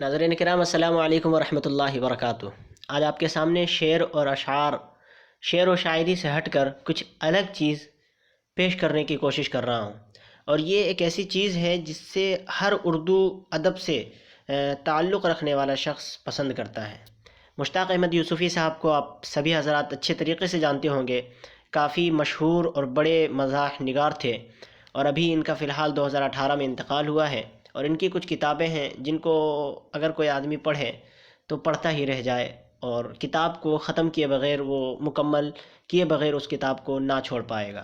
ناظرین کرام، السلام علیکم ورحمۃ اللہ وبرکاتہ۔ آج آپ کے سامنے شعر اور اشعار، شعر و شاعری سے ہٹ کر کچھ الگ چیز پیش کرنے کی کوشش کر رہا ہوں، اور یہ ایک ایسی چیز ہے جس سے ہر اردو ادب سے تعلق رکھنے والا شخص پسند کرتا ہے۔ مشتاق احمد یوسفی صاحب کو آپ سبھی حضرات اچھے طریقے سے جانتے ہوں گے، کافی مشہور اور بڑے مزاح نگار تھے، اور ابھی ان کا فی الحال 2018 میں انتقال ہوا ہے۔ اور ان کی کچھ کتابیں ہیں جن کو اگر کوئی آدمی پڑھے تو پڑھتا ہی رہ جائے، اور کتاب کو ختم کیے بغیر، وہ مکمل کیے بغیر اس کتاب کو نہ چھوڑ پائے گا۔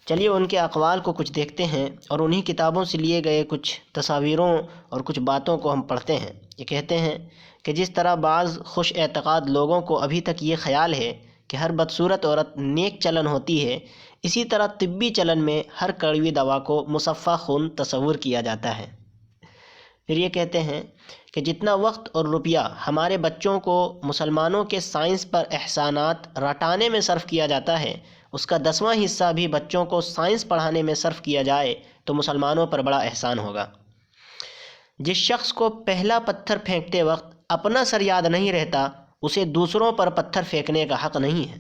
چلیے ان کے اقوال کو کچھ دیکھتے ہیں، اور انہی کتابوں سے لیے گئے کچھ تصاویروں اور کچھ باتوں کو ہم پڑھتے ہیں۔ یہ کہتے ہیں کہ جس طرح بعض خوش اعتقاد لوگوں کو ابھی تک یہ خیال ہے کہ ہر بدصورت عورت نیک چلن ہوتی ہے، اسی طرح طبی چلن میں ہر کڑوی دوا کو مصفا خون تصور کیا جاتا ہے۔ پھر یہ کہتے ہیں کہ جتنا وقت اور روپیہ ہمارے بچوں کو مسلمانوں کے سائنس پر احسانات رٹانے میں صرف کیا جاتا ہے، اس کا 10واں حصہ بھی بچوں کو سائنس پڑھانے میں صرف کیا جائے تو مسلمانوں پر بڑا احسان ہوگا۔ جس شخص کو پہلا پتھر پھینکتے وقت اپنا سر یاد نہیں رہتا، اسے دوسروں پر پتھر پھینکنے کا حق نہیں ہے۔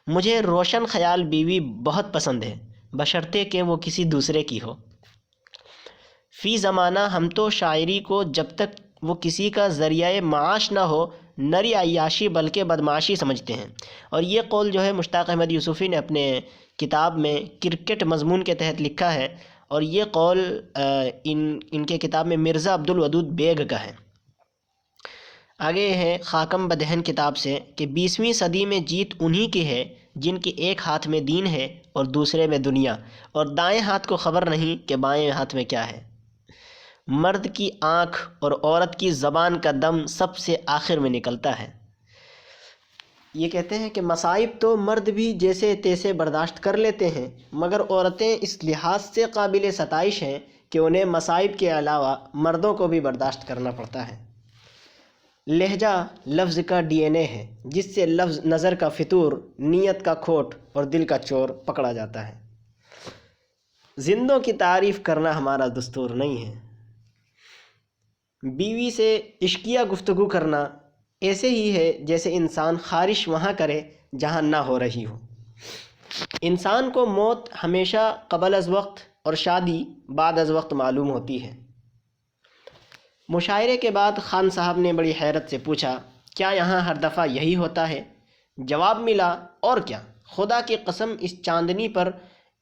مجھے روشن خیال بیوی بہت پسند ہے، بشرطے کہ وہ کسی دوسرے کی ہو۔ فی زمانہ ہم تو شاعری کو جب تک وہ کسی کا ذریعہ معاش نہ ہو، نری عیاشی بلکہ بدمعاشی سمجھتے ہیں۔ اور یہ قول جو ہے مشتاق احمد یوسفی نے اپنے کتاب میں کرکٹ مضمون کے تحت لکھا ہے، اور یہ قول ان کے کتاب میں مرزا عبدالودود بیگ کا ہے۔ آگے ہے خاکم بدہن کتاب سے کہ 20ویں صدی میں جیت انہی کی ہے جن کے ایک ہاتھ میں دین ہے اور دوسرے میں دنیا، اور دائیں ہاتھ کو خبر نہیں کہ بائیں ہاتھ میں کیا ہے۔ مرد کی آنکھ اور عورت کی زبان کا دم سب سے آخر میں نکلتا ہے۔ یہ کہتے ہیں کہ مصائب تو مرد بھی جیسے تیسے برداشت کر لیتے ہیں، مگر عورتیں اس لحاظ سے قابل ستائش ہیں کہ انہیں مصائب کے علاوہ مردوں کو بھی برداشت کرنا پڑتا ہے۔ لہجہ لفظ کا DNA ہے، جس سے لفظ نظر کا فطور، نیت کا کھوٹ اور دل کا چور پکڑا جاتا ہے۔ زندوں کی تعریف کرنا ہمارا دستور نہیں ہے۔ بیوی سے عشقیہ گفتگو کرنا ایسے ہی ہے جیسے انسان خارش وہاں کرے جہاں نہ ہو رہی ہو۔ انسان کو موت ہمیشہ قبل از وقت اور شادی بعد از وقت معلوم ہوتی ہے۔ مشاعرے کے بعد خان صاحب نے بڑی حیرت سے پوچھا، کیا یہاں ہر دفعہ یہی ہوتا ہے؟ جواب ملا، اور کیا، خدا کی قسم اس چاندنی پر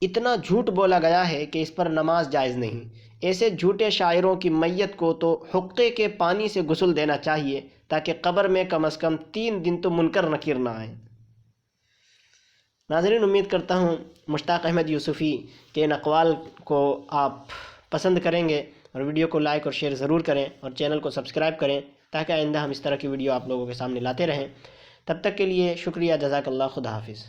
اتنا جھوٹ بولا گیا ہے کہ اس پر نماز جائز نہیں۔ ایسے جھوٹے شاعروں کی میت کو تو حقے کے پانی سے غسل دینا چاہیے تاکہ قبر میں کم از کم 3 دن تو منکر نکیر نہ آئیں۔ ناظرین، امید کرتا ہوں مشتاق احمد یوسفی کے ان اقوال کو آپ پسند کریں گے، اور ویڈیو کو لائک اور شیئر ضرور کریں، اور چینل کو سبسکرائب کریں تاکہ آئندہ ہم اس طرح کی ویڈیو آپ لوگوں کے سامنے لاتے رہیں۔ تب تک کے لیے شکریہ، جزاک اللہ، خدا حافظ۔